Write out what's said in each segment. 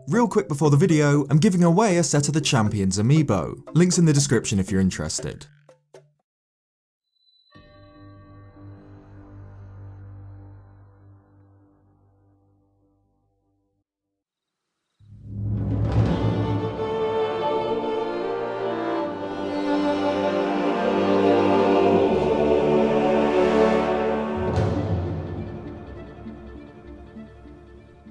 Real quick before the video, I'm giving away a set of the Champions Amiibo. Links in the description if you're interested.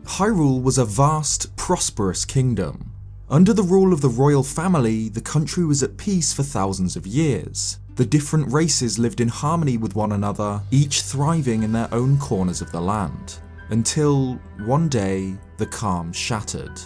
Hyrule was a vast, prosperous kingdom. Under the rule of the royal family, the country was at peace for thousands of years. The different races lived in harmony with one another, each thriving in their own corners of the land. Until, one day, the calm shattered.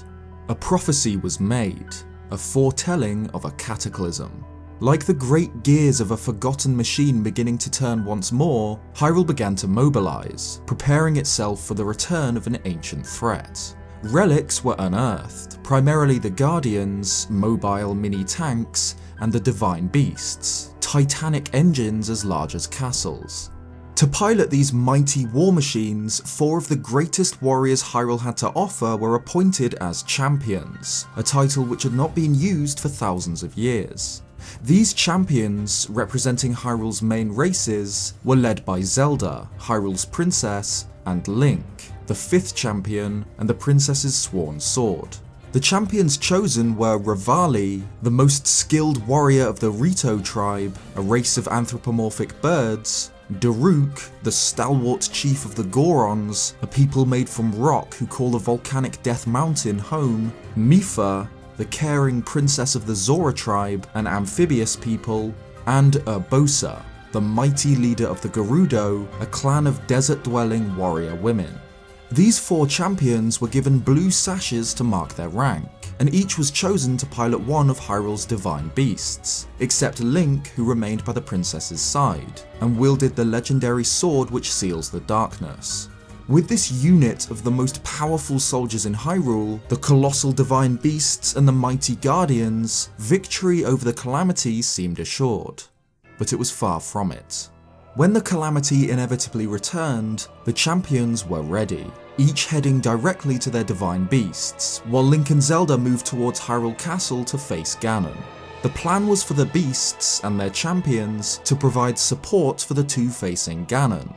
A prophecy was made, a foretelling of a cataclysm. Like the great gears of a forgotten machine beginning to turn once more, Hyrule began to mobilize, preparing itself for the return of an ancient threat. Relics were unearthed, primarily the Guardians, mobile mini-tanks, and the Divine Beasts, titanic engines as large as castles. To pilot these mighty war machines, 4 of the greatest warriors Hyrule had to offer were appointed as champions, a title which had not been used for thousands of years. These champions, representing Hyrule's main races, were led by Zelda, Hyrule's princess, and Link, the 5th champion and the princess's sworn sword. The champions chosen were Revali, the most skilled warrior of the Rito tribe, a race of anthropomorphic birds, Daruk, the stalwart chief of the Gorons, a people made from rock who call the volcanic Death Mountain home, Mipha, the caring princess of the Zora tribe, an amphibious people, and Urbosa, the mighty leader of the Gerudo, a clan of desert-dwelling warrior women. These 4 champions were given blue sashes to mark their rank, and each was chosen to pilot one of Hyrule's divine beasts, except Link, who remained by the princess's side, and wielded the legendary sword which seals the darkness. With this unit of the most powerful soldiers in Hyrule, the colossal divine beasts and the mighty guardians, victory over the Calamity seemed assured. But it was far from it. When the Calamity inevitably returned, the champions were ready, each heading directly to their divine beasts, while Link and Zelda moved towards Hyrule Castle to face Ganon. The plan was for the beasts and their champions to provide support for the two facing Ganon.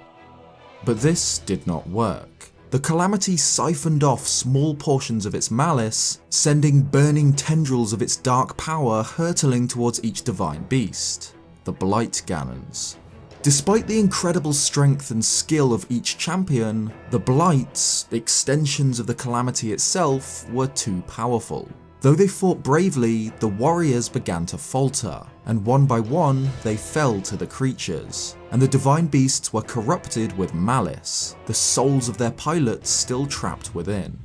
But this did not work. The Calamity siphoned off small portions of its malice, sending burning tendrils of its dark power hurtling towards each divine beast, the Blight Ganons. Despite the incredible strength and skill of each champion, the Blights, extensions of the Calamity itself, were too powerful. Though they fought bravely, the warriors began to falter, and one by one they fell to the creatures, and the divine beasts were corrupted with malice, the souls of their pilots still trapped within.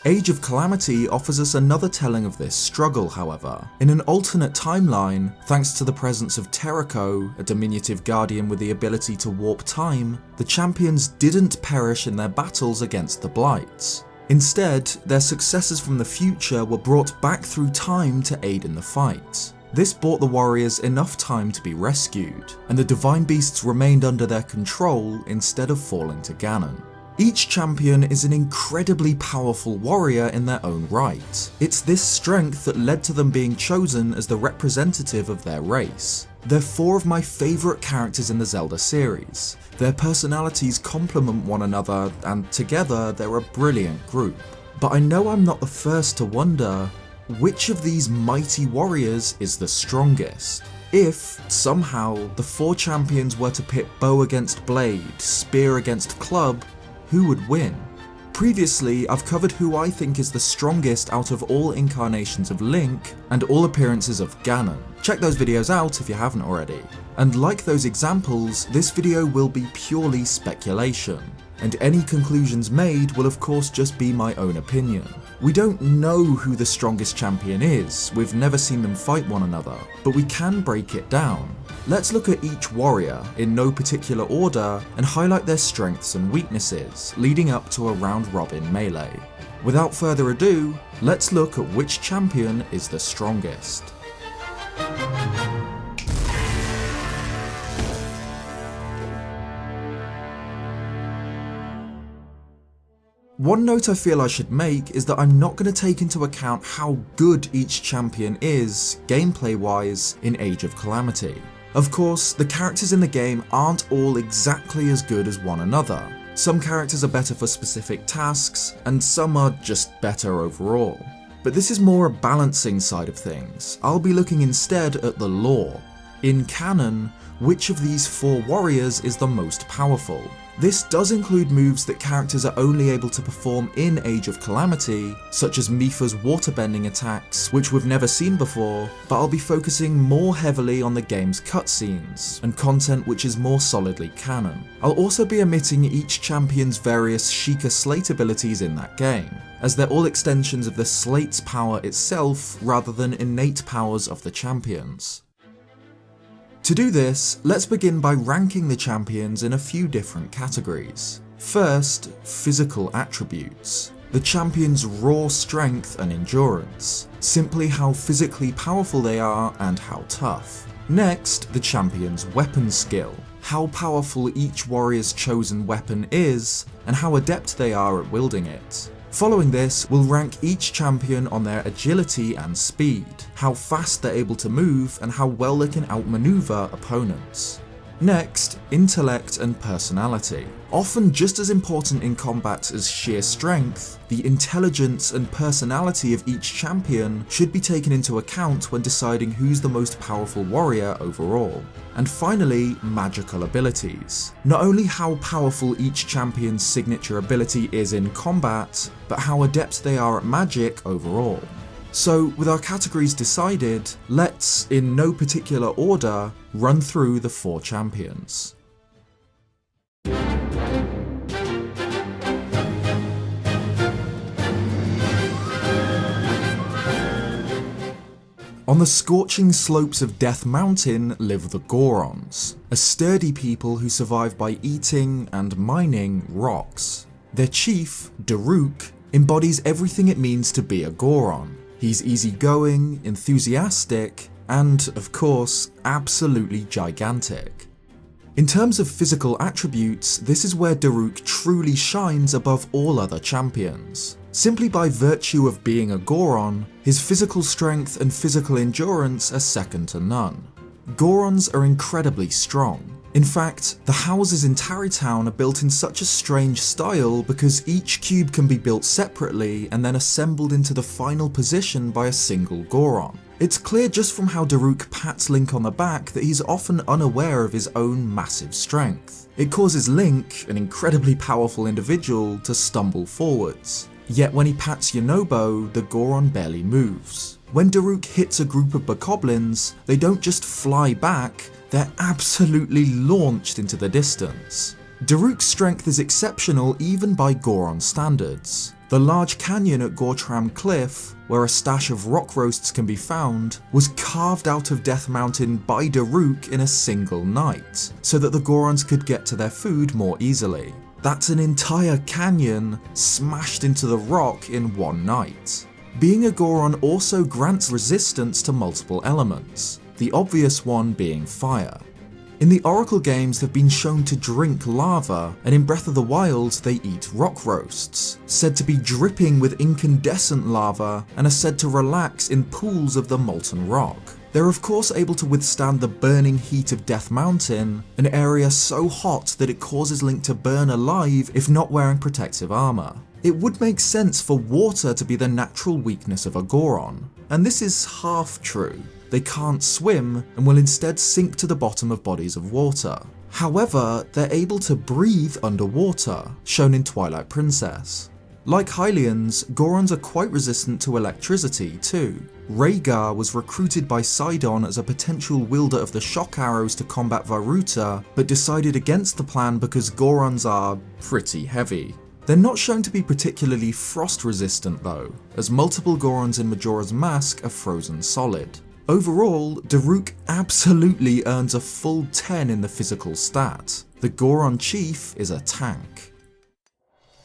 Age of Calamity offers us another telling of this struggle, however. In an alternate timeline, thanks to the presence of Terrako, a diminutive guardian with the ability to warp time, the champions didn't perish in their battles against the Blights. Instead, their successors from the future were brought back through time to aid in the fight. This bought the warriors enough time to be rescued, and the divine beasts remained under their control instead of falling to Ganon. Each champion is an incredibly powerful warrior in their own right. It's this strength that led to them being chosen as the representative of their race. They're 4 of my favourite characters in the Zelda series. Their personalities complement one another, and together they're a brilliant group. But I know I'm not the first to wonder, which of these mighty warriors is the strongest? If, somehow, the 4 champions were to pit bow against blade, spear against club, who would win? Previously, I've covered who I think is the strongest out of all incarnations of Link, and all appearances of Ganon. Check those videos out if you haven't already. And like those examples, this video will be purely speculation, and any conclusions made will of course just be my own opinion. We don't know who the strongest champion is, we've never seen them fight one another, but we can break it down. Let's look at each warrior, in no particular order, and highlight their strengths and weaknesses, leading up to a round-robin melee. Without further ado, let's look at which champion is the strongest. One note I feel I should make is that I'm not going to take into account how good each champion is, gameplay wise, in Age of Calamity. Of course, the characters in the game aren't all exactly as good as one another. Some characters are better for specific tasks, and some are just better overall. But this is more a balancing side of things. I'll be looking instead at the lore. In canon, which of these 4 warriors is the most powerful? This does include moves that characters are only able to perform in Age of Calamity, such as Mipha's waterbending attacks, which we've never seen before, but I'll be focusing more heavily on the game's cutscenes, and content which is more solidly canon. I'll also be omitting each champion's various Sheikah Slate abilities in that game, as they're all extensions of the Slate's power itself rather than innate powers of the champions. To do this, let's begin by ranking the champions in a few different categories. First, physical attributes. The champion's raw strength and endurance, simply how physically powerful they are and how tough. Next, the champion's weapon skill, how powerful each warrior's chosen weapon is, and how adept they are at wielding it. Following this, we'll rank each champion on their agility and speed, how fast they're able to move, and how well they can outmaneuver opponents. Next, intellect and personality. Often just as important in combat as sheer strength, the intelligence and personality of each champion should be taken into account when deciding who's the most powerful warrior overall. And finally, magical abilities. Not only how powerful each champion's signature ability is in combat, but how adept they are at magic overall. So, with our categories decided, let's, in no particular order, run through the 4 champions. On the scorching slopes of Death Mountain live the Gorons, a sturdy people who survive by eating and mining rocks. Their chief, Daruk, embodies everything it means to be a Goron. He's easygoing, enthusiastic, and, of course, absolutely gigantic. In terms of physical attributes, this is where Daruk truly shines above all other champions. Simply by virtue of being a Goron, his physical strength and physical endurance are second to none. Gorons are incredibly strong. In fact, the houses in Tarrytown are built in such a strange style because each cube can be built separately and then assembled into the final position by a single Goron. It's clear just from how Daruk pats Link on the back that he's often unaware of his own massive strength. It causes Link, an incredibly powerful individual, to stumble forwards. Yet when he pats Yunobo, the Goron barely moves. When Daruk hits a group of bokoblins, they don't just fly back, they're absolutely launched into the distance. Daruk's strength is exceptional even by Goron standards. The large canyon at Gortram Cliff, where a stash of rock roasts can be found, was carved out of Death Mountain by Daruk in a single night, so that the Gorons could get to their food more easily. That's an entire canyon smashed into the rock in one night. Being a Goron also grants resistance to multiple elements, the obvious one being fire. In the Oracle games, they've been shown to drink lava, and in Breath of the Wild they eat rock roasts, said to be dripping with incandescent lava and are said to relax in pools of the molten rock. They're of course able to withstand the burning heat of Death Mountain, an area so hot that it causes Link to burn alive if not wearing protective armour. It would make sense for water to be the natural weakness of a Goron, and this is half true. They can't swim and will instead sink to the bottom of bodies of water. However, they're able to breathe underwater, shown in Twilight Princess. Like Hylians, Gorons are quite resistant to electricity too. Rhaegar was recruited by Sidon as a potential wielder of the shock arrows to combat Varuta, but decided against the plan because Gorons are pretty heavy. They're not shown to be particularly frost resistant though, as multiple Gorons in Majora's Mask are frozen solid. Overall, Daruk absolutely earns a full 10 in the physical stat. The Goron chief is a tank.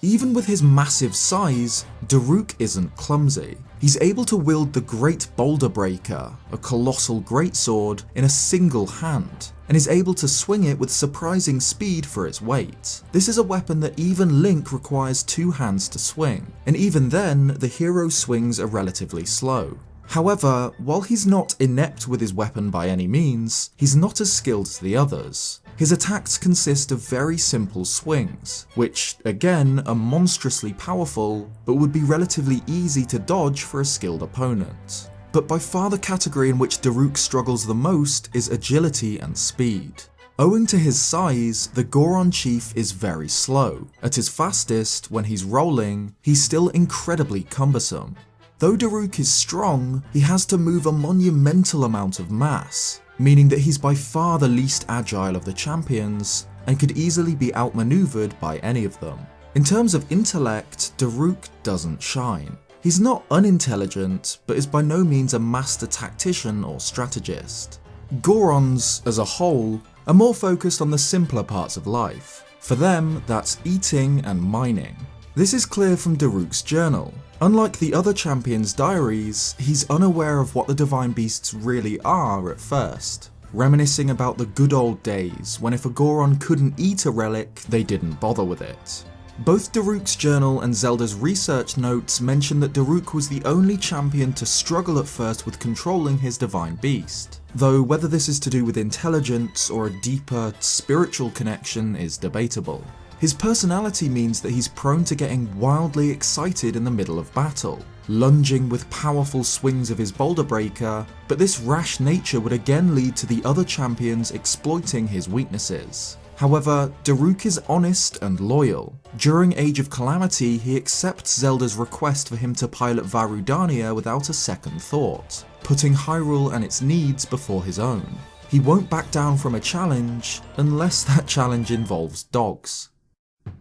Even with his massive size, Daruk isn't clumsy. He's able to wield the Great Boulder Breaker, a colossal greatsword, in a single hand, and is able to swing it with surprising speed for its weight. This is a weapon that even Link requires 2 hands to swing, and even then, the hero's swings are relatively slow. However, while he's not inept with his weapon by any means, he's not as skilled as the others. His attacks consist of very simple swings, which, again, are monstrously powerful, but would be relatively easy to dodge for a skilled opponent. But by far the category in which Daruk struggles the most is agility and speed. Owing to his size, the Goron chief is very slow. At his fastest, when he's rolling, he's still incredibly cumbersome. Though Daruk is strong, he has to move a monumental amount of mass, meaning that he's by far the least agile of the champions, and could easily be outmaneuvered by any of them. In terms of intellect, Daruk doesn't shine. He's not unintelligent, but is by no means a master tactician or strategist. Gorons, as a whole, are more focused on the simpler parts of life. For them, that's eating and mining. This is clear from Daruk's journal. Unlike the other champions' diaries, he's unaware of what the divine beasts really are at first, reminiscing about the good old days when if a Goron couldn't eat a relic, they didn't bother with it. Both Daruk's journal and Zelda's research notes mention that Daruk was the only champion to struggle at first with controlling his divine beast, though whether this is to do with intelligence or a deeper, spiritual connection is debatable. His personality means that he's prone to getting wildly excited in the middle of battle, lunging with powerful swings of his boulder breaker, but this rash nature would again lead to the other champions exploiting his weaknesses. However, Daruk is honest and loyal. During Age of Calamity, he accepts Zelda's request for him to pilot Varudania without a second thought, putting Hyrule and its needs before his own. He won't back down from a challenge, unless that challenge involves dogs.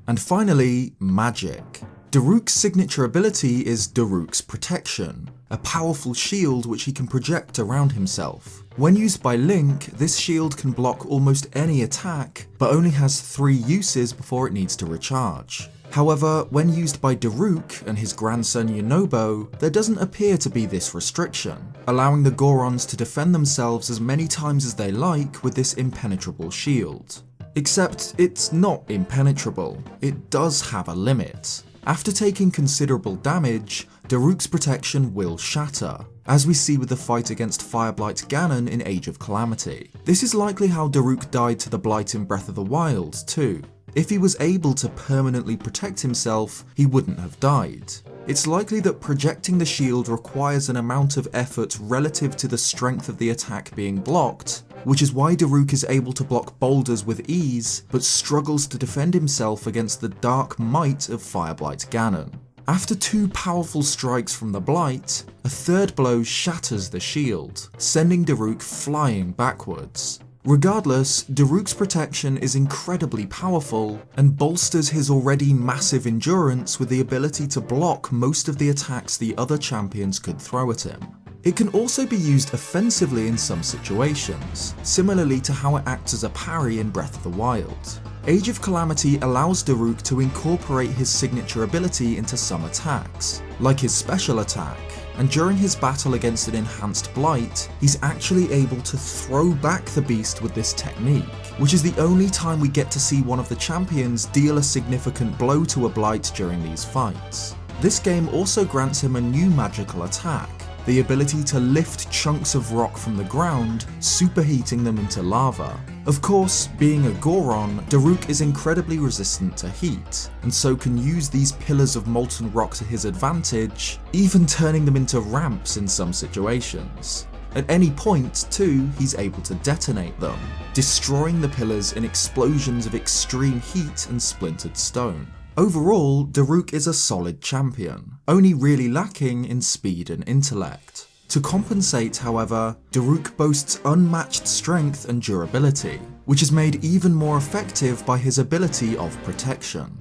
And finally, magic. Daruk's signature ability is Daruk's Protection, a powerful shield which he can project around himself. When used by Link, this shield can block almost any attack, but only has 3 uses before it needs to recharge. However, when used by Daruk and his grandson Yunobo, there doesn't appear to be this restriction, allowing the Gorons to defend themselves as many times as they like with this impenetrable shield. Except it's not impenetrable, it does have a limit. After taking considerable damage, Daruk's protection will shatter, as we see with the fight against Fireblight Ganon in Age of Calamity. This is likely how Daruk died to the Blight in Breath of the Wild too. If he was able to permanently protect himself, he wouldn't have died. It's likely that projecting the shield requires an amount of effort relative to the strength of the attack being blocked, which is why Daruk is able to block boulders with ease, but struggles to defend himself against the dark might of Fireblight Ganon. After 2 powerful strikes from the Blight, a third blow shatters the shield, sending Daruk flying backwards. Regardless, Daruk's protection is incredibly powerful and bolsters his already massive endurance with the ability to block most of the attacks the other champions could throw at him. It can also be used offensively in some situations, similarly to how it acts as a parry in Breath of the Wild. Age of Calamity allows Daruk to incorporate his signature ability into some attacks, like his special attack, and during his battle against an enhanced Blight, he's actually able to throw back the beast with this technique, which is the only time we get to see one of the champions deal a significant blow to a Blight during these fights. This game also grants him a new magical attack, the ability to lift chunks of rock from the ground, superheating them into lava. Of course, being a Goron, Daruk is incredibly resistant to heat, and so can use these pillars of molten rock to his advantage, even turning them into ramps in some situations. At any point, too, he's able to detonate them, destroying the pillars in explosions of extreme heat and splintered stone. Overall, Daruk is a solid champion, only really lacking in speed and intellect. To compensate, however, Daruk boasts unmatched strength and durability, which is made even more effective by his ability of protection.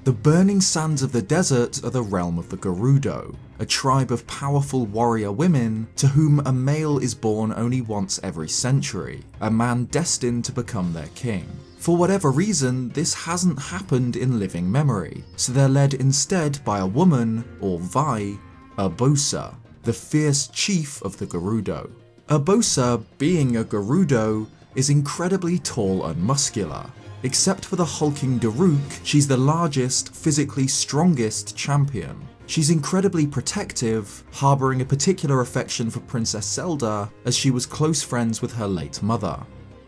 The burning sands of the desert are the realm of the Gerudo. a tribe of powerful warrior women to whom a male is born only once every century, a man destined to become their king. For whatever reason, this hasn't happened in living memory, so they're led instead by a woman, or Vai, Urbosa, the fierce chief of the Gerudo. Urbosa, being a Gerudo, is incredibly tall and muscular. Except for the hulking Daruk, she's the largest, physically strongest champion. She's incredibly protective, harbouring a particular affection for Princess Zelda as she was close friends with her late mother.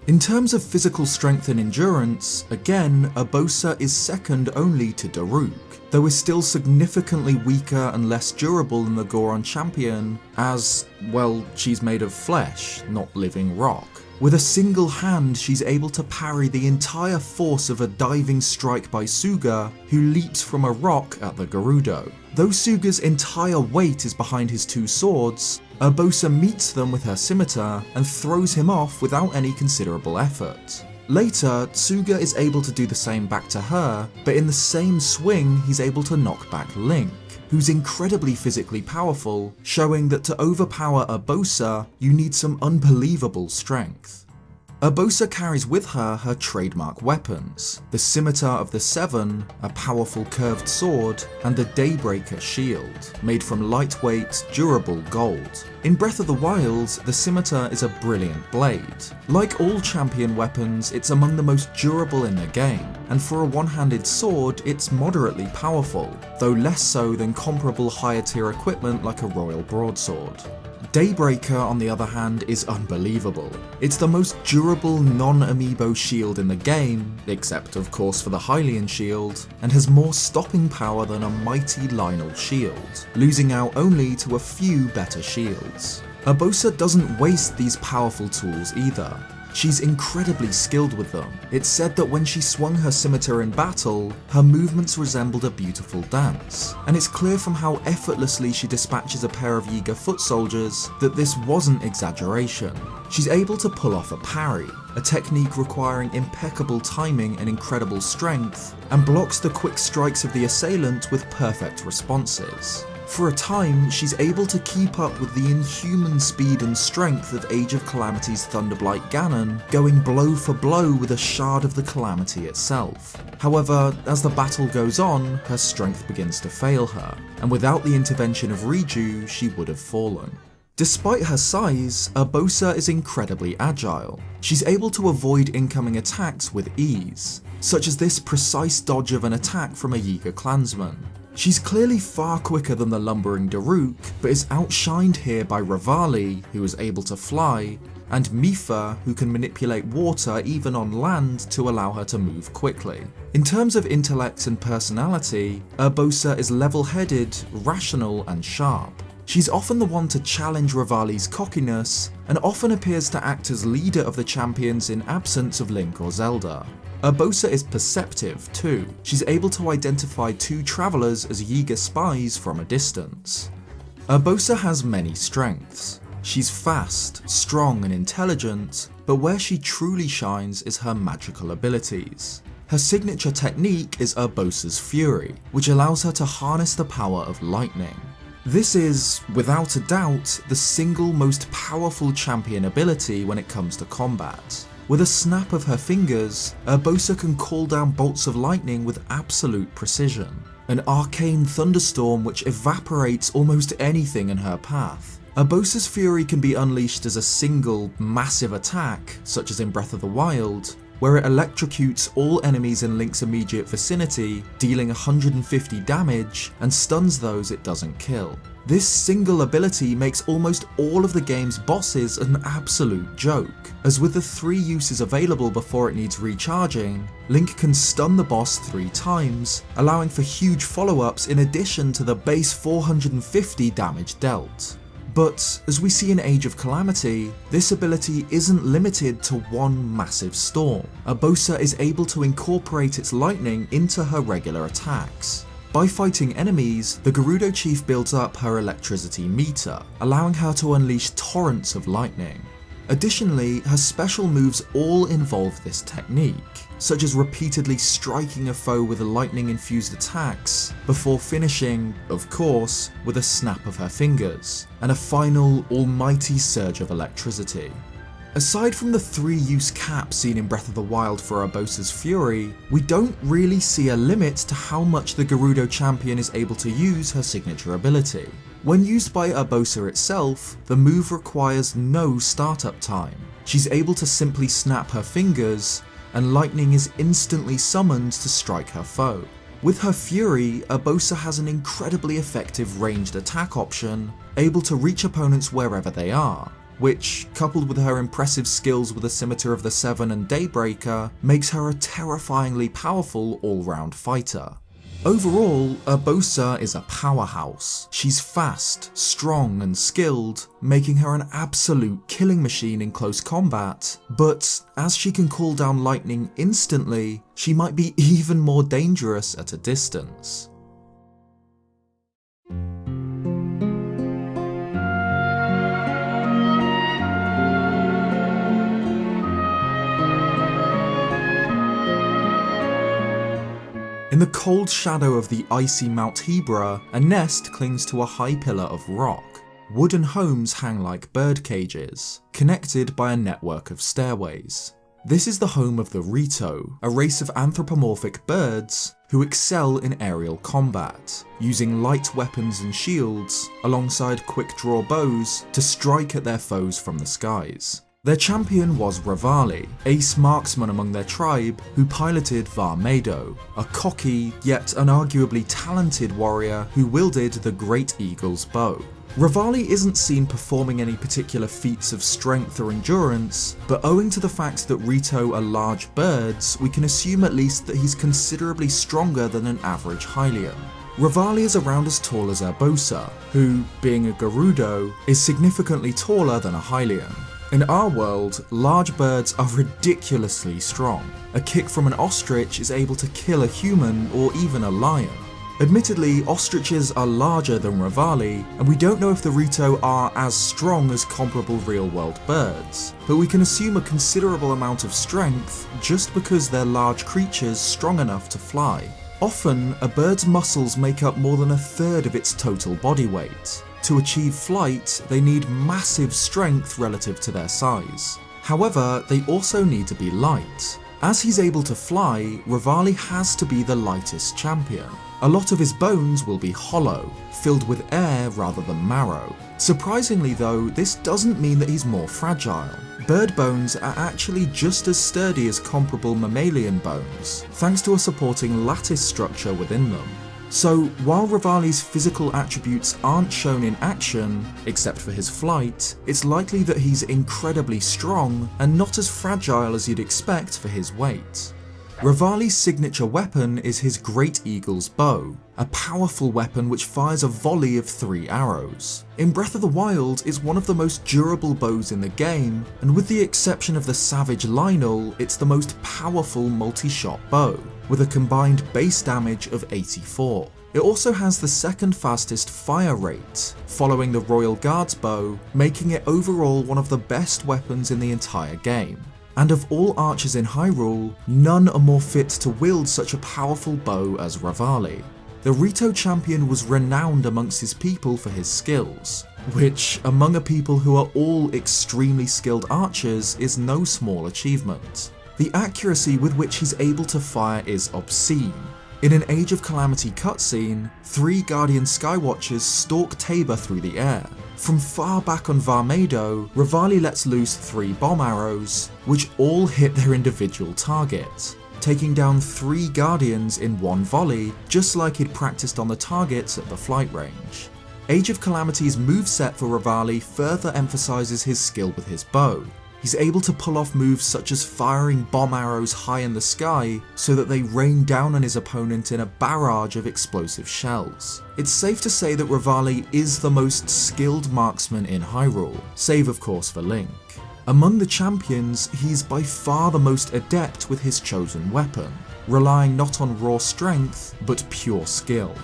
In terms of physical strength and endurance, again, Urbosa is second only to Daruk, though is still significantly weaker and less durable than the Goron champion as, well, she's made of flesh, not living rock. With a single hand, she's able to parry the entire force of a diving strike by Suga, who leaps from a rock at the Gerudo. Though Suga's entire weight is behind his two swords, Urbosa meets them with her scimitar and throws him off without any considerable effort. Later, Suga is able to do the same back to her, but in the same swing he's able to knock back Link, who's incredibly physically powerful, showing that to overpower Urbosa, you need some unbelievable strength. Urbosa carries with her her trademark weapons, the Scimitar of the Seven, a powerful curved sword, and the Daybreaker shield, made from lightweight, durable gold. In Breath of the Wild, the scimitar is a brilliant blade. Like all champion weapons, it's among the most durable in the game, and for a one-handed sword, it's moderately powerful, though less so than comparable higher tier equipment like a Royal Broadsword. Daybreaker, on the other hand, is unbelievable. It's the most durable non-amiibo shield in the game, except of course for the Hylian shield, and has more stopping power than a mighty Lionel shield, losing out only to a few better shields. Urbosa doesn't waste these powerful tools either. She's incredibly skilled with them. It's said that when she swung her scimitar in battle, her movements resembled a beautiful dance, and it's clear from how effortlessly she dispatches a pair of Yiga foot soldiers that this wasn't exaggeration. She's able to pull off a parry, a technique requiring impeccable timing and incredible strength, and blocks the quick strikes of the assailant with perfect responses. For a time, she's able to keep up with the inhuman speed and strength of Age of Calamity's Thunderblight Ganon, going blow for blow with a shard of the Calamity itself. However, as the battle goes on, her strength begins to fail her, and without the intervention of Riju, she would have fallen. Despite her size, Urbosa is incredibly agile. She's able to avoid incoming attacks with ease, such as this precise dodge of an attack from a Yiga clansman. She's clearly far quicker than the lumbering Daruk, but is outshined here by Revali, who is able to fly, and Mipha, who can manipulate water even on land to allow her to move quickly. In terms of intellect and personality, Urbosa is level-headed, rational, and sharp. She's often the one to challenge Revali's cockiness, and often appears to act as leader of the champions in absence of Link or Zelda. Urbosa is perceptive too. She's able to identify two travelers as Yiga spies from a distance. Urbosa has many strengths. She's fast, strong and intelligent, but where she truly shines is her magical abilities. Her signature technique is Urbosa's Fury, which allows her to harness the power of lightning. This is, without a doubt, the single most powerful champion ability when it comes to combat. With a snap of her fingers, Urbosa can call down bolts of lightning with absolute precision, an arcane thunderstorm which evaporates almost anything in her path. Urbosa's Fury can be unleashed as a single, massive attack, such as in Breath of the Wild, where it electrocutes all enemies in Link's immediate vicinity, dealing 150 damage, and stuns those it doesn't kill. This single ability makes almost all of the game's bosses an absolute joke, as with the 3 uses available before it needs recharging, Link can stun the boss 3 times, allowing for huge follow-ups in addition to the base 450 damage dealt. But, as we see in Age of Calamity, this ability isn't limited to one massive storm. Urbosa is able to incorporate its lightning into her regular attacks. By fighting enemies, the Gerudo chief builds up her electricity meter, allowing her to unleash torrents of lightning. Additionally, her special moves all involve this technique, such as repeatedly striking a foe with lightning-infused attacks, before finishing, of course, with a snap of her fingers, and a final almighty surge of electricity. Aside from the 3-use cap seen in Breath of the Wild for Urbosa's Fury, we don't really see a limit to how much the Gerudo champion is able to use her signature ability. When used by Urbosa itself, the move requires no startup time. She's able to simply snap her fingers, and lightning is instantly summoned to strike her foe. With her Fury, Urbosa has an incredibly effective ranged attack option, able to reach opponents wherever they are, which, coupled with her impressive skills with the Scimitar of the Seven and Daybreaker, makes her a terrifyingly powerful all-round fighter. Overall, Urbosa is a powerhouse. She's fast, strong and skilled, making her an absolute killing machine in close combat, but as she can call down lightning instantly, she might be even more dangerous at a distance. In the cold shadow of the icy Mount Hebra, a nest clings to a high pillar of rock. Wooden homes hang like bird cages, connected by a network of stairways. This is the home of the Rito, a race of anthropomorphic birds who excel in aerial combat, using light weapons and shields, alongside quick-draw bows to strike at their foes from the skies. Their champion was Revali, ace marksman among their tribe who piloted Varmado, a cocky yet unarguably talented warrior who wielded the Great Eagle's bow. Revali isn't seen performing any particular feats of strength or endurance, but owing to the fact that Rito are large birds, we can assume at least that he's considerably stronger than an average Hylian. Revali is around as tall as Urbosa, who, being a Gerudo, is significantly taller than a Hylian. In our world, large birds are ridiculously strong. A kick from an ostrich is able to kill a human or even a lion. Admittedly, ostriches are larger than Revali, and we don't know if the Rito are as strong as comparable real-world birds, but we can assume a considerable amount of strength just because they're large creatures strong enough to fly. Often, a bird's muscles make up more than a third of its total body weight. To achieve flight, they need massive strength relative to their size. However, they also need to be light. As he's able to fly, Revali has to be the lightest champion. A lot of his bones will be hollow, filled with air rather than marrow. Surprisingly though, this doesn't mean that he's more fragile. Bird bones are actually just as sturdy as comparable mammalian bones, thanks to a supporting lattice structure within them. So, while Revali's physical attributes aren't shown in action, except for his flight, it's likely that he's incredibly strong and not as fragile as you'd expect for his weight. Revali's signature weapon is his Great Eagle's bow, a powerful weapon which fires a volley of 3 arrows. In Breath of the Wild, it's one of the most durable bows in the game, and with the exception of the Savage Lionel, it's the most powerful multi-shot bow, with a combined base damage of 84. It also has the second fastest fire rate, following the Royal Guard's bow, making it overall one of the best weapons in the entire game. And of all archers in Hyrule, none are more fit to wield such a powerful bow as Revali. The Rito champion was renowned amongst his people for his skills, which, among a people who are all extremely skilled archers, is no small achievement. The accuracy with which he's able to fire is obscene. In an Age of Calamity cutscene, 3 Guardian Skywatchers stalk Tabor through the air. From far back on Varmado, Revali lets loose 3 bomb arrows, which all hit their individual target, taking down 3 Guardians in one volley, just like he'd practiced on the targets at the flight range. Age of Calamity's moveset for Revali further emphasizes his skill with his bow. He's able to pull off moves such as firing bomb arrows high in the sky so that they rain down on his opponent in a barrage of explosive shells. It's safe to say that Revali is the most skilled marksman in Hyrule, save of course for Link. Among the champions, he's by far the most adept with his chosen weapon, relying not on raw strength, but pure skill.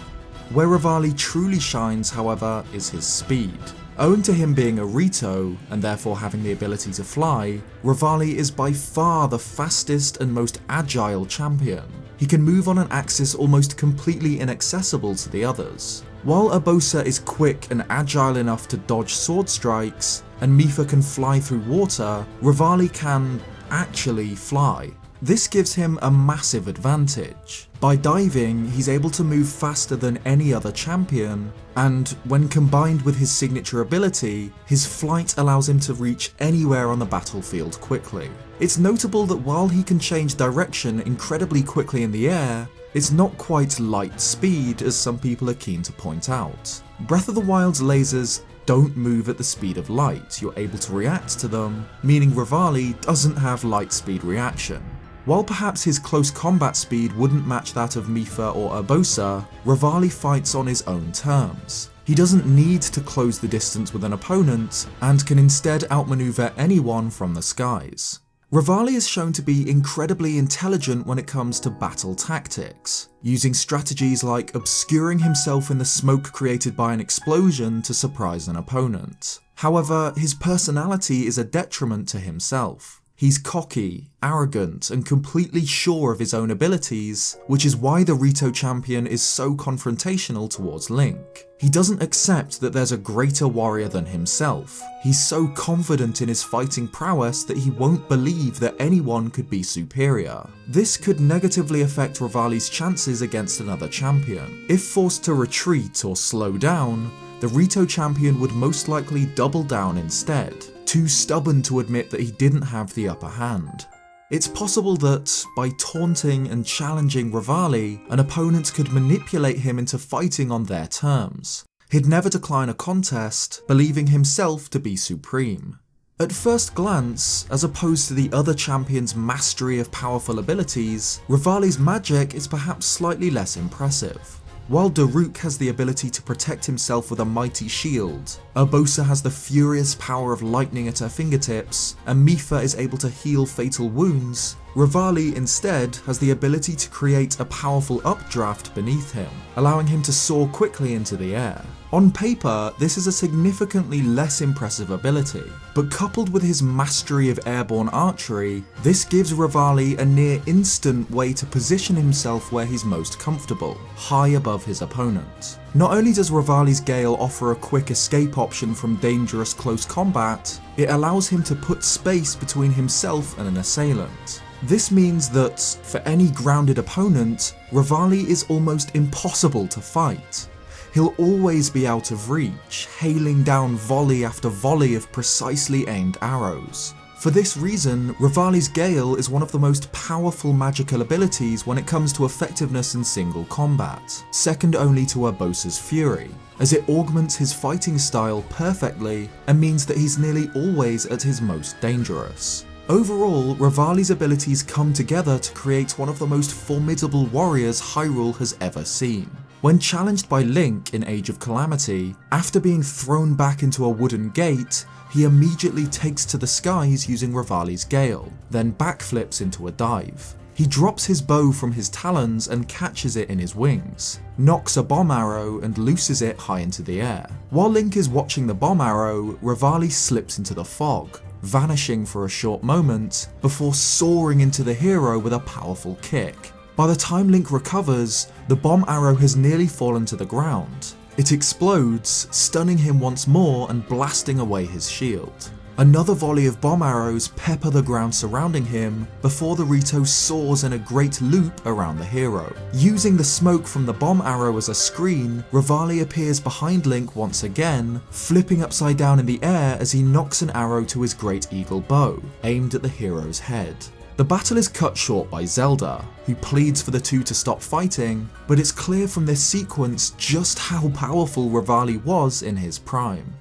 Where Revali truly shines, however, is his speed. Owing to him being a Rito, and therefore having the ability to fly, Revali is by far the fastest and most agile champion. He can move on an axis almost completely inaccessible to the others. While Urbosa is quick and agile enough to dodge sword strikes, and Mipha can fly through water, Revali can actually fly. This gives him a massive advantage. By diving, he's able to move faster than any other champion, and when combined with his signature ability, his flight allows him to reach anywhere on the battlefield quickly. It's notable that while he can change direction incredibly quickly in the air, it's not quite light speed as some people are keen to point out. Breath of the Wild's lasers don't move at the speed of light, you're able to react to them, meaning Revali doesn't have light speed reaction. While perhaps his close combat speed wouldn't match that of Mipha or Urbosa, Revali fights on his own terms. He doesn't need to close the distance with an opponent, and can instead outmaneuver anyone from the skies. Revali is shown to be incredibly intelligent when it comes to battle tactics, using strategies like obscuring himself in the smoke created by an explosion to surprise an opponent. However, his personality is a detriment to himself. He's cocky, arrogant, and completely sure of his own abilities, which is why the Rito champion is so confrontational towards Link. He doesn't accept that there's a greater warrior than himself. He's so confident in his fighting prowess that he won't believe that anyone could be superior. This could negatively affect Revali's chances against another champion. If forced to retreat or slow down, the Rito champion would most likely double down instead, too stubborn to admit that he didn't have the upper hand. It's possible that, by taunting and challenging Revali, an opponent could manipulate him into fighting on their terms. He'd never decline a contest, believing himself to be supreme. At first glance, as opposed to the other champion's mastery of powerful abilities, Revali's magic is perhaps slightly less impressive. While Daruk has the ability to protect himself with a mighty shield, Urbosa has the furious power of lightning at her fingertips, and Mipha is able to heal fatal wounds, Revali instead has the ability to create a powerful updraft beneath him, allowing him to soar quickly into the air. On paper, this is a significantly less impressive ability, but coupled with his mastery of airborne archery, this gives Revali a near instant way to position himself where he's most comfortable, high above his opponent. Not only does Revali's Gale offer a quick escape option from dangerous close combat, it allows him to put space between himself and an assailant. This means that, for any grounded opponent, Revali is almost impossible to fight. He'll always be out of reach, hailing down volley after volley of precisely aimed arrows. For this reason, Revali's Gale is one of the most powerful magical abilities when it comes to effectiveness in single combat, second only to Urbosa's Fury, as it augments his fighting style perfectly and means that he's nearly always at his most dangerous. Overall, Revali's abilities come together to create one of the most formidable warriors Hyrule has ever seen. When challenged by Link in Age of Calamity, after being thrown back into a wooden gate, he immediately takes to the skies using Revali's Gale, then backflips into a dive. He drops his bow from his talons and catches it in his wings, knocks a bomb arrow and looses it high into the air. While Link is watching the bomb arrow, Revali slips into the fog, vanishing for a short moment before soaring into the hero with a powerful kick. By the time Link recovers, the bomb arrow has nearly fallen to the ground. It explodes, stunning him once more and blasting away his shield. Another volley of bomb arrows pepper the ground surrounding him before the Rito soars in a great loop around the hero. Using the smoke from the bomb arrow as a screen, Revali appears behind Link once again, flipping upside down in the air as he knocks an arrow to his great eagle bow, aimed at the hero's head. The battle is cut short by Zelda, who pleads for the two to stop fighting, but it's clear from this sequence just how powerful Revali was in his prime.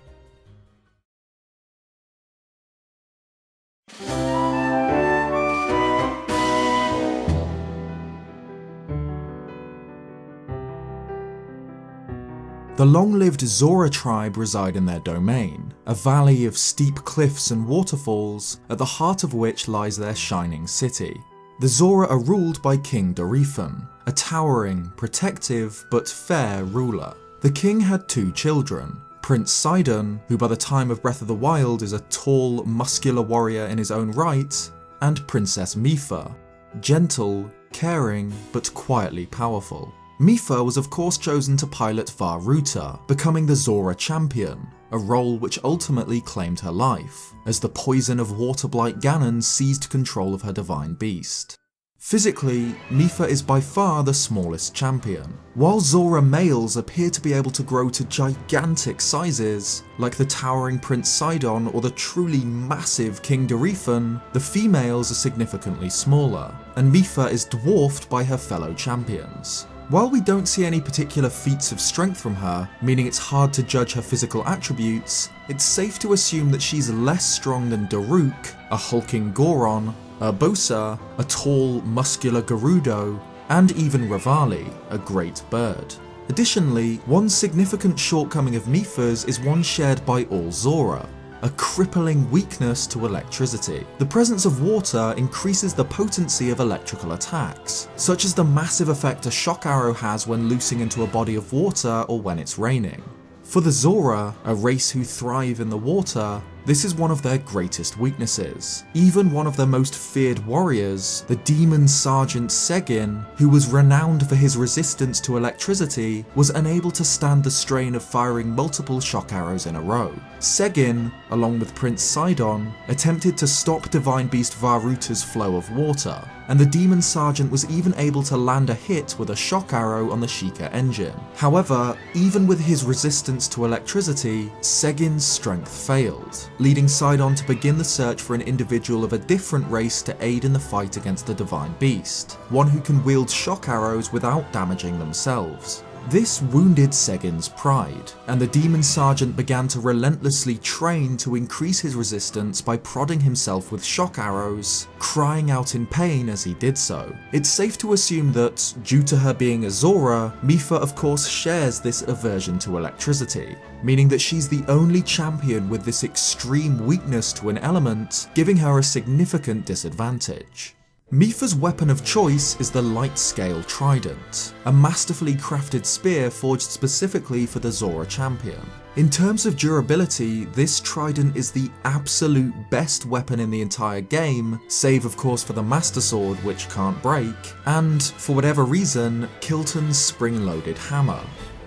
The long-lived Zora tribe reside in their domain, a valley of steep cliffs and waterfalls, at the heart of which lies their shining city. The Zora are ruled by King Darifan, a towering, protective, but fair ruler. The king had two children, Prince Sidon, who by the time of Breath of the Wild is a tall, muscular warrior in his own right, and Princess Mipha, gentle, caring, but quietly powerful. Mipha was of course chosen to pilot Vah Ruta, becoming the Zora champion, a role which ultimately claimed her life, as the poison of Waterblight Ganon seized control of her divine beast. Physically, Mipha is by far the smallest champion. While Zora males appear to be able to grow to gigantic sizes, like the towering Prince Sidon or the truly massive King Darufan, the females are significantly smaller, and Mipha is dwarfed by her fellow champions. While we don't see any particular feats of strength from her, meaning it's hard to judge her physical attributes, it's safe to assume that she's less strong than Daruk, a hulking Goron, Urbosa, a tall, muscular Gerudo, and even Revali, a great bird. Additionally, one significant shortcoming of Mipha's is one shared by all Zora: a crippling weakness to electricity. The presence of water increases the potency of electrical attacks, such as the massive effect a shock arrow has when loosing into a body of water or when it's raining. For the Zora, a race who thrive in the water, this is one of their greatest weaknesses. Even one of their most feared warriors, the demon sergeant Segin, who was renowned for his resistance to electricity, was unable to stand the strain of firing multiple shock arrows in a row. Segin, along with Prince Sidon, attempted to stop Divine Beast Vah Ruta's flow of water, and the demon sergeant was even able to land a hit with a shock arrow on the Sheikah engine. However, even with his resistance to electricity, Segin's strength failed, leading Sidon to begin the search for an individual of a different race to aid in the fight against the Divine Beast, one who can wield shock arrows without damaging themselves. This wounded Segin's pride, and the demon sergeant began to relentlessly train to increase his resistance by prodding himself with shock arrows, crying out in pain as he did so. It's safe to assume that, due to her being a Zora, Mipha of course shares this aversion to electricity, meaning that she's the only champion with this extreme weakness to an element, giving her a significant disadvantage. Mipha's weapon of choice is the Light Scale Trident, a masterfully crafted spear forged specifically for the Zora champion. In terms of durability, this trident is the absolute best weapon in the entire game, save of course for the Master Sword, which can't break, and, for whatever reason, Kilton's spring-loaded hammer.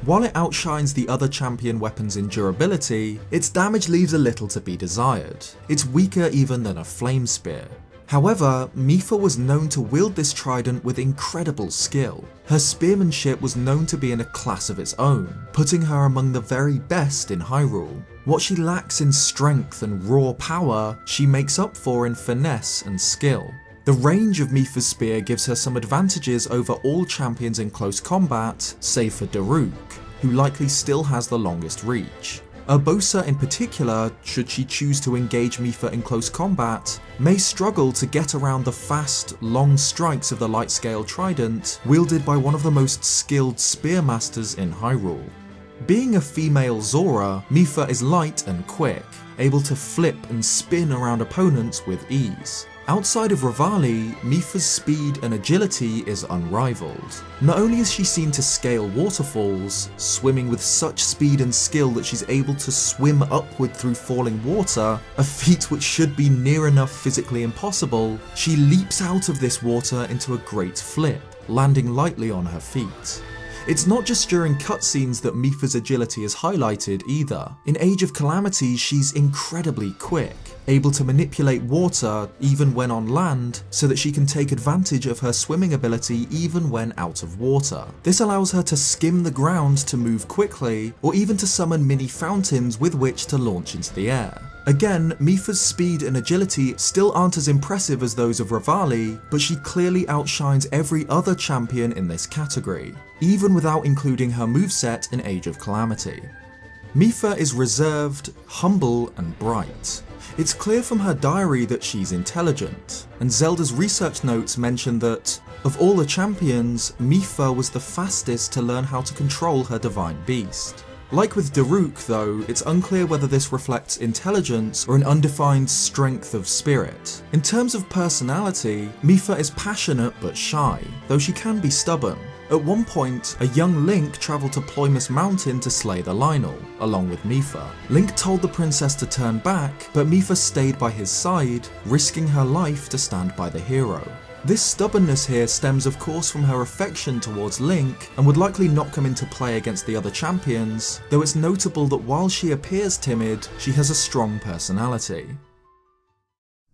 While it outshines the other champion weapons in durability, its damage leaves a little to be desired. It's weaker even than a flame spear. However, Mipha was known to wield this trident with incredible skill. Her spearmanship was known to be in a class of its own, putting her among the very best in Hyrule. What she lacks in strength and raw power, she makes up for in finesse and skill. The range of Mipha's spear gives her some advantages over all champions in close combat, save for Daruk, who likely still has the longest reach. Urbosa in particular, should she choose to engage Mipha in close combat, may struggle to get around the fast, long strikes of the Light Scale Trident, wielded by one of the most skilled spearmasters in Hyrule. Being a female Zora, Mipha is light and quick, able to flip and spin around opponents with ease. Outside of Revali, Mipha's speed and agility is unrivaled. Not only is she seen to scale waterfalls, swimming with such speed and skill that she's able to swim upward through falling water, a feat which should be near enough physically impossible, she leaps out of this water into a great flip, landing lightly on her feet. It's not just during cutscenes that Mipha's agility is highlighted either. In Age of Calamity, she's incredibly quick, able to manipulate water even when on land, so that she can take advantage of her swimming ability even when out of water. This allows her to skim the ground to move quickly, or even to summon mini fountains with which to launch into the air. Again, Mipha's speed and agility still aren't as impressive as those of Revali, but she clearly outshines every other champion in this category, even without including her moveset in Age of Calamity. Mipha is reserved, humble, and bright. It's clear from her diary that she's intelligent, and Zelda's research notes mention that, of all the champions, Mipha was the fastest to learn how to control her divine beast. Like with Daruk though, it's unclear whether this reflects intelligence or an undefined strength of spirit. In terms of personality, Mipha is passionate but shy, though she can be stubborn. At one point, a young Link travelled to Ploymus Mountain to slay the Lynel, along with Mipha. Link told the princess to turn back, but Mipha stayed by his side, risking her life to stand by the hero. This stubbornness here stems of course from her affection towards Link, and would likely not come into play against the other champions, though it's notable that while she appears timid, she has a strong personality.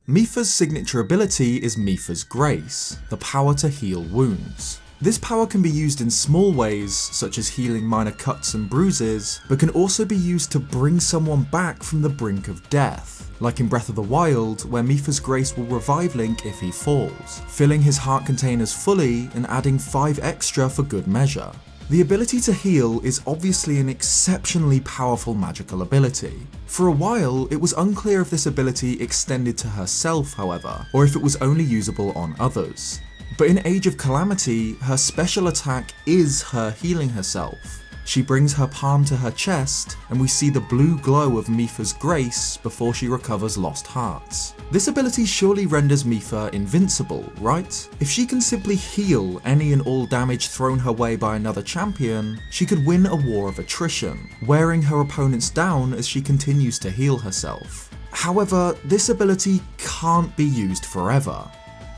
Mipha's signature ability is Mipha's Grace, the power to heal wounds. This power can be used in small ways, such as healing minor cuts and bruises, but can also be used to bring someone back from the brink of death, like in Breath of the Wild, where Mipha's Grace will revive Link if he falls, filling his heart containers fully and adding 5 extra for good measure. The ability to heal is obviously an exceptionally powerful magical ability. For a while, it was unclear if this ability extended to herself, however, or if it was only usable on others. But in Age of Calamity, her special attack is her healing herself. She brings her palm to her chest, and we see the blue glow of Mipha's Grace before she recovers lost hearts. This ability surely renders Mipha invincible, right? If she can simply heal any and all damage thrown her way by another champion, she could win a war of attrition, wearing her opponents down as she continues to heal herself. However, this ability can't be used forever.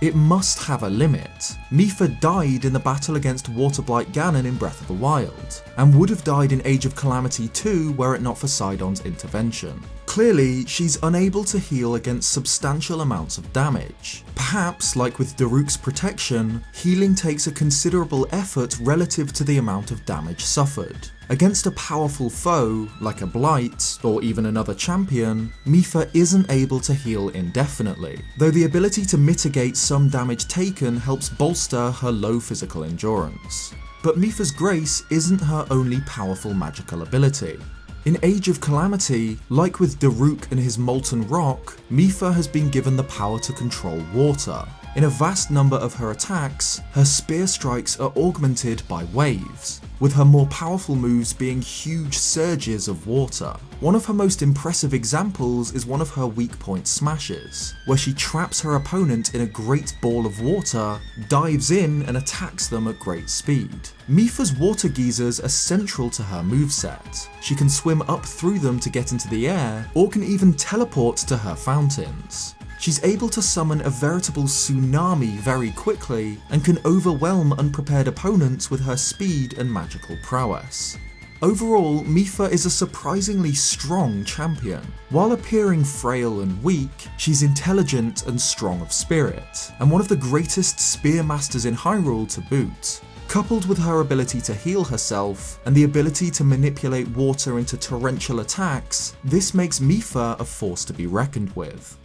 It must have a limit. Mipha died in the battle against Waterblight Ganon in Breath of the Wild, and would have died in Age of Calamity 2 were it not for Sidon's intervention. Clearly, she's unable to heal against substantial amounts of damage. Perhaps, like with Daruk's protection, healing takes a considerable effort relative to the amount of damage suffered. Against a powerful foe, like a Blight, or even another champion, Mipha isn't able to heal indefinitely, though the ability to mitigate some damage taken helps bolster her low physical endurance. But Mipha's Grace isn't her only powerful magical ability. In Age of Calamity, like with Daruk and his Molten Rock, Mipha has been given the power to control water. In a vast number of her attacks, her spear strikes are augmented by waves, with her more powerful moves being huge surges of water. One of her most impressive examples is one of her weak point smashes, where she traps her opponent in a great ball of water, dives in and attacks them at great speed. Mipha's water geysers are central to her moveset. She can swim up through them to get into the air, or can even teleport to her fountains. She's able to summon a veritable tsunami very quickly, and can overwhelm unprepared opponents with her speed and magical prowess. Overall, Mipha is a surprisingly strong champion. While appearing frail and weak, she's intelligent and strong of spirit, and one of the greatest spear masters in Hyrule to boot. Coupled with her ability to heal herself, and the ability to manipulate water into torrential attacks, this makes Mipha a force to be reckoned with.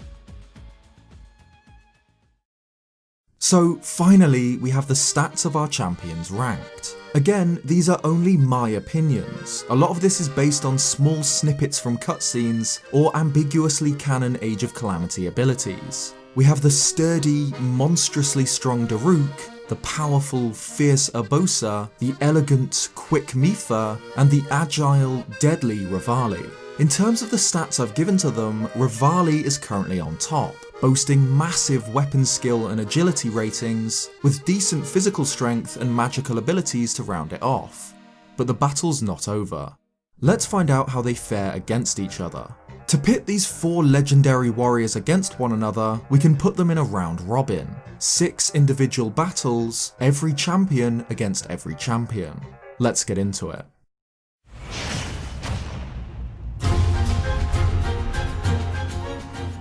So finally, we have the stats of our champions ranked. Again, these are only my opinions. A lot of this is based on small snippets from cutscenes or ambiguously canon Age of Calamity abilities. We have the sturdy, monstrously strong Daruk, the powerful, fierce Urbosa, the elegant, quick Mipha, and the agile, deadly Revali. In terms of the stats I've given to them, Revali is currently on top, boasting massive weapon skill and agility ratings, with decent physical strength and magical abilities to round it off. But the battle's not over. Let's find out how they fare against each other. To pit these 4 legendary warriors against one another, we can put them in a round robin. 6 individual battles, every champion against every champion. Let's get into it.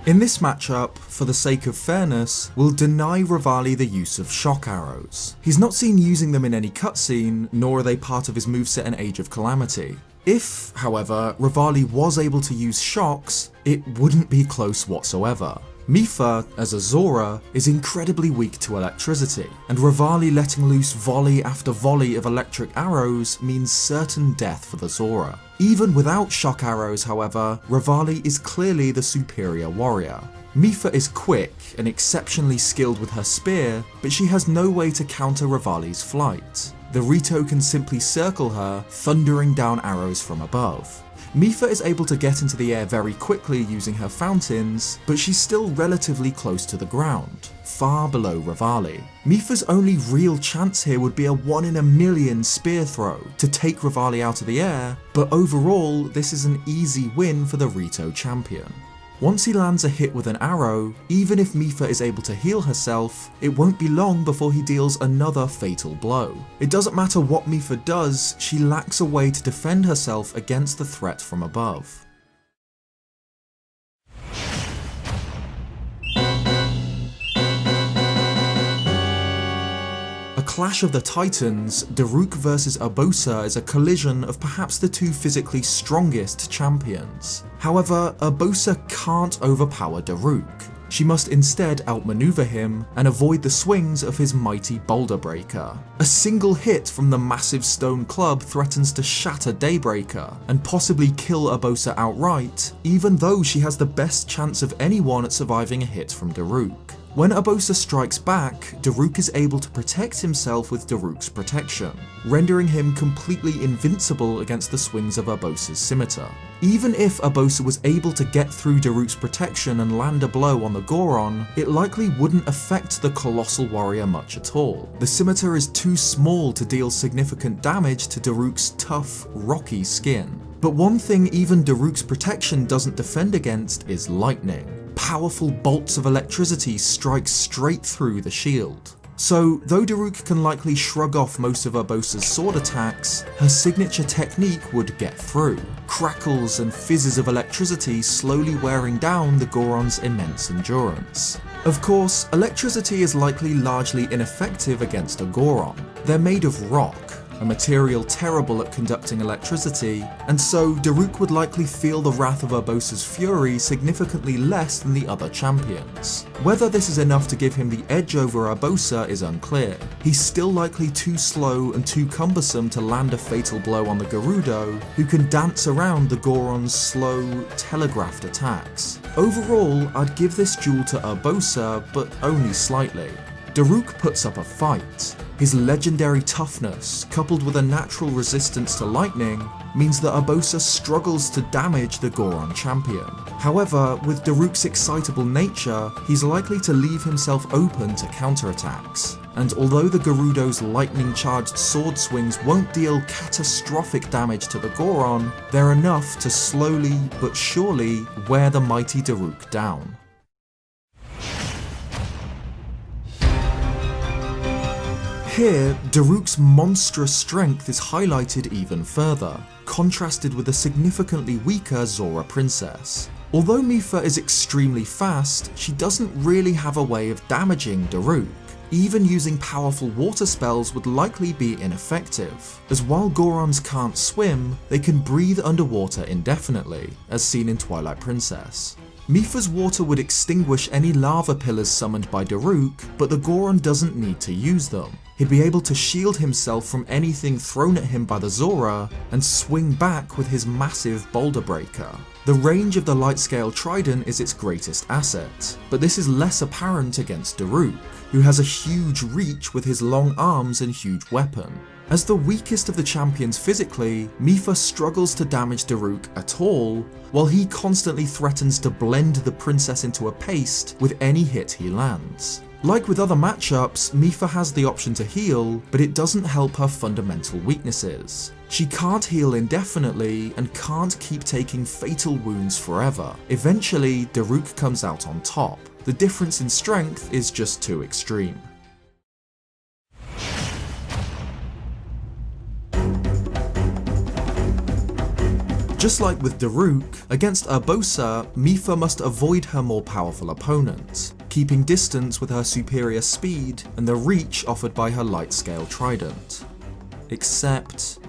In this matchup, for the sake of fairness, we'll deny Revali the use of shock arrows. He's not seen using them in any cutscene, nor are they part of his moveset in Age of Calamity. If, however, Revali was able to use shocks, it wouldn't be close whatsoever. Mipha, as a Zora, is incredibly weak to electricity, and Revali letting loose volley after volley of electric arrows means certain death for the Zora. Even without shock arrows, however, Revali is clearly the superior warrior. Mipha is quick and exceptionally skilled with her spear, but she has no way to counter Revali's flight. The Rito can simply circle her, thundering down arrows from above. Mipha is able to get into the air very quickly using her fountains, but she's still relatively close to the ground, far below Revali. Mipha's only real chance here would be a 1 in a million spear throw to take Revali out of the air, but overall this is an easy win for the Rito champion. Once he lands a hit with an arrow, even if Mipha is able to heal herself, it won't be long before he deals another fatal blow. It doesn't matter what Mipha does, she lacks a way to defend herself against the threat from above. Clash of the Titans, Daruk vs Urbosa is a collision of perhaps the two physically strongest champions. However, Urbosa can't overpower Daruk. She must instead outmaneuver him and avoid the swings of his mighty boulder breaker. A single hit from the massive stone club threatens to shatter Daybreaker and possibly kill Urbosa outright, even though she has the best chance of anyone at surviving a hit from Daruk. When Urbosa strikes back, Daruk is able to protect himself with Daruk's protection, rendering him completely invincible against the swings of Urbosa's scimitar. Even if Urbosa was able to get through Daruk's protection and land a blow on the Goron, it likely wouldn't affect the colossal warrior much at all. The scimitar is too small to deal significant damage to Daruk's tough, rocky skin. But one thing even Daruk's protection doesn't defend against is lightning. Powerful bolts of electricity strike straight through the shield. So, though Daruk can likely shrug off most of Urbosa's sword attacks, her signature technique would get through. Crackles and fizzes of electricity slowly wearing down the Goron's immense endurance. Of course, electricity is likely largely ineffective against a Goron. They're made of rock, a material terrible at conducting electricity, and so Daruk would likely feel the wrath of Urbosa's fury significantly less than the other champions. Whether this is enough to give him the edge over Urbosa is unclear. He's still likely too slow and too cumbersome to land a fatal blow on the Gerudo, who can dance around the Goron's slow, telegraphed attacks. Overall, I'd give this duel to Urbosa, but only slightly. Daruk puts up a fight. His legendary toughness, coupled with a natural resistance to lightning, means that Urbosa struggles to damage the Goron champion. However, with Daruk's excitable nature, he's likely to leave himself open to counterattacks. And although the Gerudo's lightning-charged sword swings won't deal catastrophic damage to the Goron, they're enough to slowly but surely wear the mighty Daruk down. Here, Daruk's monstrous strength is highlighted even further, contrasted with a significantly weaker Zora princess. Although Mipha is extremely fast, she doesn't really have a way of damaging Daruk. Even using powerful water spells would likely be ineffective, as while Gorons can't swim, they can breathe underwater indefinitely, as seen in Twilight Princess. Mipha's water would extinguish any lava pillars summoned by Daruk, but the Goron doesn't need to use them. He'd be able to shield himself from anything thrown at him by the Zora, and swing back with his massive boulder breaker. The range of the light scale trident is its greatest asset, but this is less apparent against Daruk, who has a huge reach with his long arms and huge weapon. As the weakest of the champions physically, Mipha struggles to damage Daruk at all, while he constantly threatens to blend the princess into a paste with any hit he lands. Like with other matchups, Mipha has the option to heal, but it doesn't help her fundamental weaknesses. She can't heal indefinitely and can't keep taking fatal wounds forever. Eventually, Daruk comes out on top. The difference in strength is just too extreme. Just like with Daruk, against Urbosa, Mipha must avoid her more powerful opponent, keeping distance with her superior speed and the reach offered by her light scale trident. Except,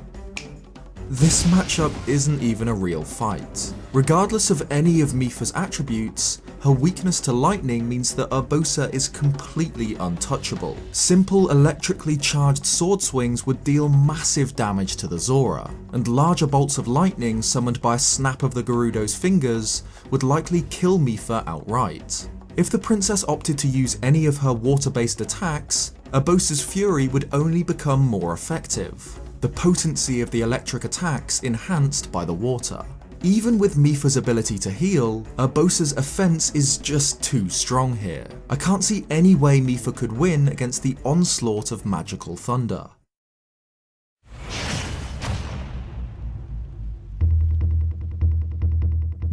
this matchup isn't even a real fight. Regardless of any of Mipha's attributes, her weakness to lightning means that Urbosa is completely untouchable. Simple electrically charged sword swings would deal massive damage to the Zora, and larger bolts of lightning summoned by a snap of the Gerudo's fingers would likely kill Mipha outright. If the princess opted to use any of her water-based attacks, Urbosa's fury would only become more effective, the potency of the electric attacks enhanced by the water. Even with Mipha's ability to heal, Urbosa's offense is just too strong here. I can't see any way Mipha could win against the onslaught of magical thunder.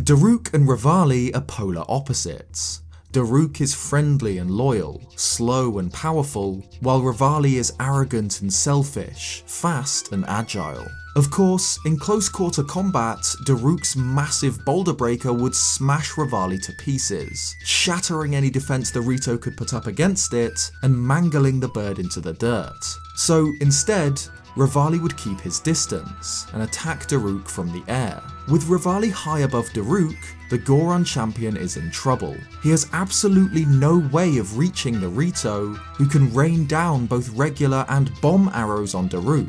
Daruk and Revali are polar opposites. Daruk is friendly and loyal, slow and powerful, while Revali is arrogant and selfish, fast and agile. Of course, in close quarter combat, Daruk's massive boulder breaker would smash Revali to pieces, shattering any defense the Rito could put up against it and mangling the bird into the dirt. So instead, Revali would keep his distance and attack Daruk from the air. With Revali high above Daruk, the Goron champion is in trouble. He has absolutely no way of reaching the Rito, who can rain down both regular and bomb arrows on Daruk,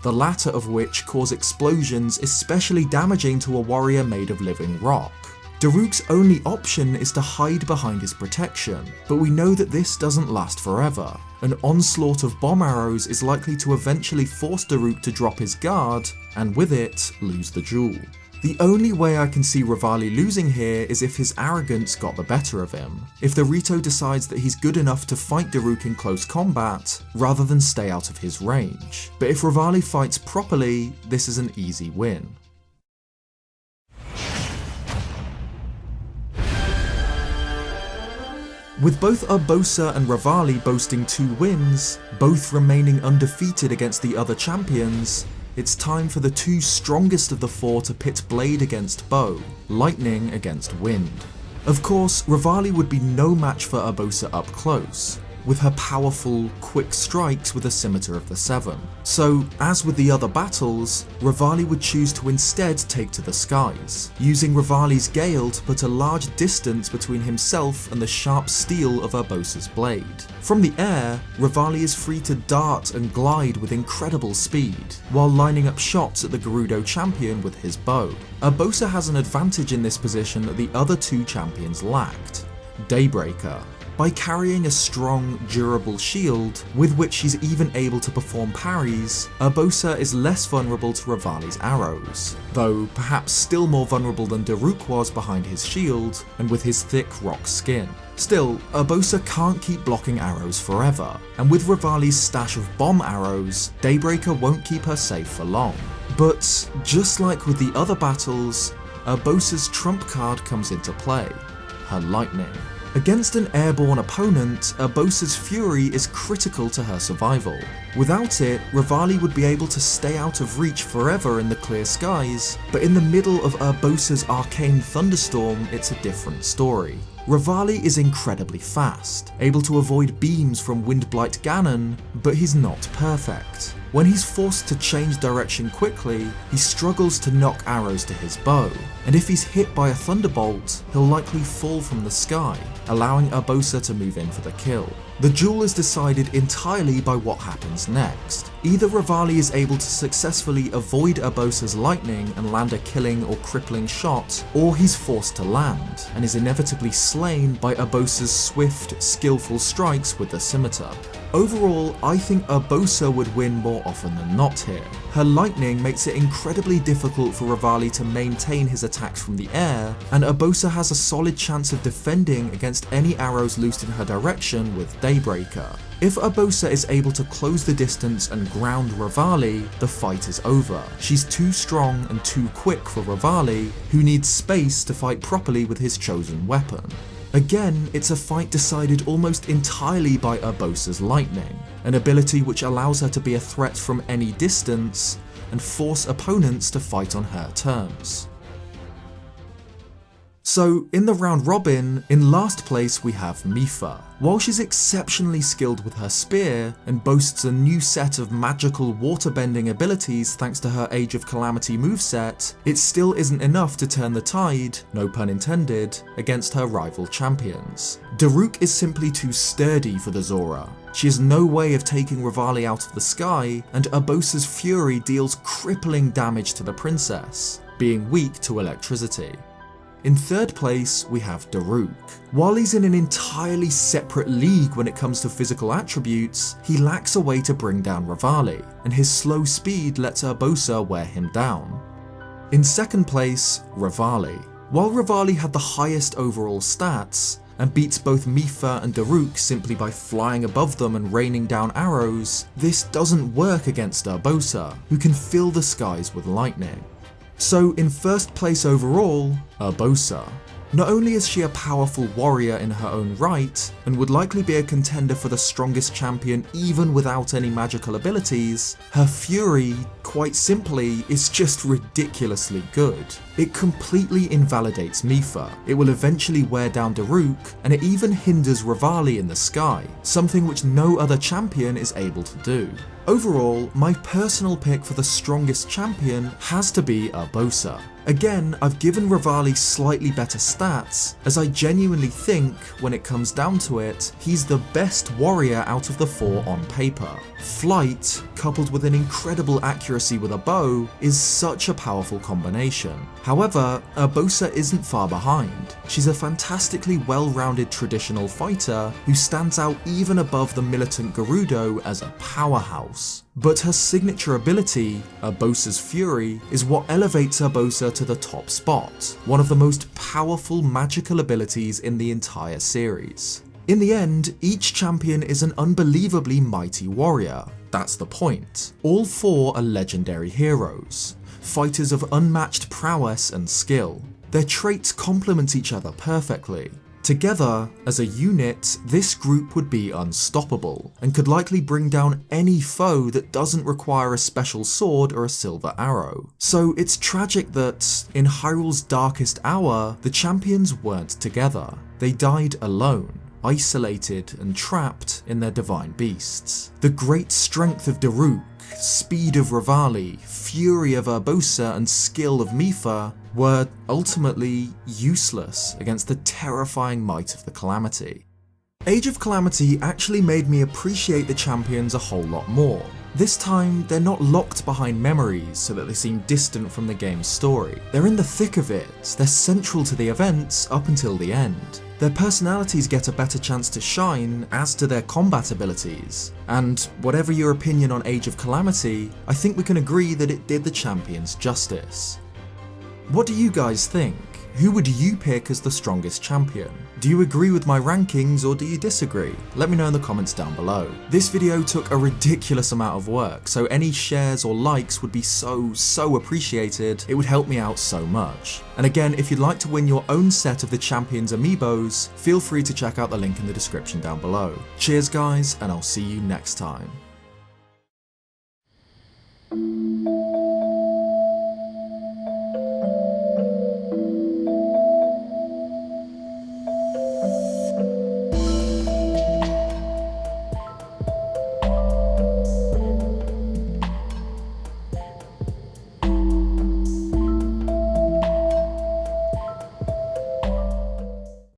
the latter of which cause explosions especially damaging to a warrior made of living rock. Daruk's only option is to hide behind his protection, but we know that this doesn't last forever. An onslaught of bomb arrows is likely to eventually force Daruk to drop his guard, and with it, lose the duel. The only way I can see Revali losing here is if his arrogance got the better of him. If the Rito decides that he's good enough to fight Daruk in close combat, rather than stay out of his range. But if Revali fights properly, this is an easy win. With both Urbosa and Revali boasting 2 wins, both remaining undefeated against the other champions, it's time for the 2 strongest of the 4 to pit blade against bow, lightning against wind. Of course, Revali would be no match for Urbosa up close, with her powerful, quick strikes with a scimitar of the 7. So, as with the other battles, Revali would choose to instead take to the skies, using Revali's Gale to put a large distance between himself and the sharp steel of Urbosa's blade. From the air, Revali is free to dart and glide with incredible speed, while lining up shots at the Gerudo champion with his bow. Urbosa has an advantage in this position that the other 2 champions lacked: Daybreaker. By carrying a strong, durable shield, with which she's even able to perform parries, Urbosa is less vulnerable to Revali's arrows, though perhaps still more vulnerable than Daruk was behind his shield and with his thick rock skin. Still, Urbosa can't keep blocking arrows forever, and with Revali's stash of bomb arrows, Daybreaker won't keep her safe for long. But just like with the other battles, Urbosa's trump card comes into play: her lightning. Against an airborne opponent, Urbosa's fury is critical to her survival. Without it, Revali would be able to stay out of reach forever in the clear skies, but in the middle of Urbosa's arcane thunderstorm, it's a different story. Revali is incredibly fast, able to avoid beams from Windblight Ganon, but he's not perfect. When he's forced to change direction quickly, he struggles to knock arrows to his bow, and if he's hit by a thunderbolt, he'll likely fall from the sky, allowing Urbosa to move in for the kill. The duel is decided entirely by what happens next. Either Revali is able to successfully avoid Urbosa's lightning and land a killing or crippling shot, or he's forced to land, and is inevitably slain by Urbosa's swift, skillful strikes with the scimitar. Overall, I think Urbosa would win more often than not here. Her lightning makes it incredibly difficult for Revali to maintain his attacks from the air, and Urbosa has a solid chance of defending against any arrows loosed in her direction with Daybreaker. If Urbosa is able to close the distance and ground Revali, the fight is over. She's too strong and too quick for Revali, who needs space to fight properly with his chosen weapon. Again, it's a fight decided almost entirely by Urbosa's lightning, an ability which allows her to be a threat from any distance and force opponents to fight on her terms. So, in the round robin, in last place we have Mipha. While she's exceptionally skilled with her spear, and boasts a new set of magical waterbending abilities thanks to her Age of Calamity moveset, it still isn't enough to turn the tide, no pun intended, against her rival champions. Daruk is simply too sturdy for the Zora. She has no way of taking Revali out of the sky, and Urbosa's fury deals crippling damage to the princess, being weak to electricity. In third place, we have Daruk. While he's in an entirely separate league when it comes to physical attributes, he lacks a way to bring down Revali, and his slow speed lets Urbosa wear him down. In second place, Revali. While Revali had the highest overall stats, and beats both Mipha and Daruk simply by flying above them and raining down arrows, this doesn't work against Urbosa, who can fill the skies with lightning. So in first place overall, Urbosa. Not only is she a powerful warrior in her own right, and would likely be a contender for the strongest champion even without any magical abilities, her fury, quite simply, is just ridiculously good. It completely invalidates Mipha, it will eventually wear down Daruk, and it even hinders Revali in the sky, something which no other champion is able to do. Overall, my personal pick for the strongest champion has to be Urbosa. Again, I've given Revali slightly better stats, as I genuinely think, when it comes down to it, he's the best warrior out of the four on paper. Flight, coupled with an incredible accuracy with a bow, is such a powerful combination. However, Urbosa isn't far behind. She's a fantastically well-rounded traditional fighter who stands out even above the militant Gerudo as a powerhouse. But her signature ability, Urbosa's Fury, is what elevates Urbosa to the top spot, one of the most powerful magical abilities in the entire series. In the end, each champion is an unbelievably mighty warrior. That's the point. All four are legendary heroes, fighters of unmatched prowess and skill. Their traits complement each other perfectly. Together, as a unit, this group would be unstoppable, and could likely bring down any foe that doesn't require a special sword or a silver arrow. So it's tragic that, in Hyrule's darkest hour, the champions weren't together. They died alone, isolated and trapped in their divine beasts. The great strength of Daruk, speed of Revali, fury of Urbosa and skill of Mipha were ultimately useless against the terrifying might of the Calamity. Age of Calamity actually made me appreciate the champions a whole lot more. This time, they're not locked behind memories so that they seem distant from the game's story. They're in the thick of it, they're central to the events up until the end. Their personalities get a better chance to shine, as do their combat abilities. And whatever your opinion on Age of Calamity, I think we can agree that it did the champions justice. What do you guys think? Who would you pick as the strongest champion? Do you agree with my rankings or do you disagree? Let me know in the comments down below. This video took a ridiculous amount of work, so any shares or likes would be so appreciated. It would help me out so much. And again, if you'd like to win your own set of the Champions Amiibos, feel free to check out the link in the description down below. Cheers guys, and I'll see you next time.